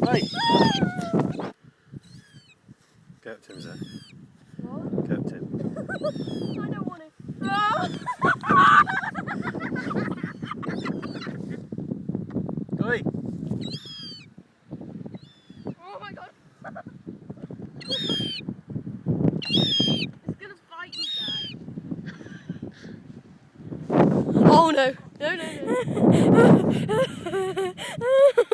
Hey! Captain, Zack. What? Captain. I don't want it. Oi! Oh my god. It's gonna fight you, Dad. Oh no. No, no, no.